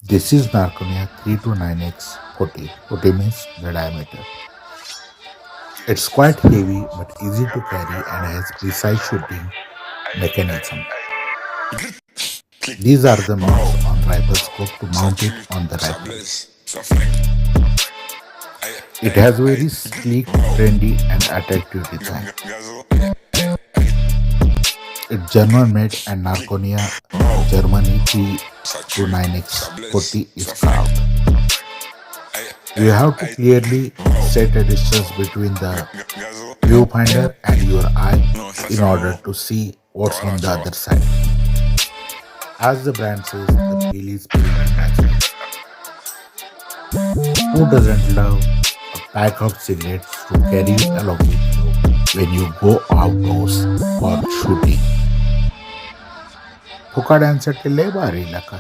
This is Narconia 329X 40. 40 means the diameter. It's quite heavy but easy to carry and has precise shooting mechanism. These are the mounts on rifle scope to mount it on the rifle. It has very sleek, trendy and attractive design. It's German made and Narconia Germany 329X 40 is carved. You have to clearly set a distance between the viewfinder and your eye in order to see what's on the other side. As the brand says, the feel is premium natural. Who doesn't love a pack of cigarettes to carry along with you when you go outdoors for shooting? फुकाड्यांसाठी लय भारी लका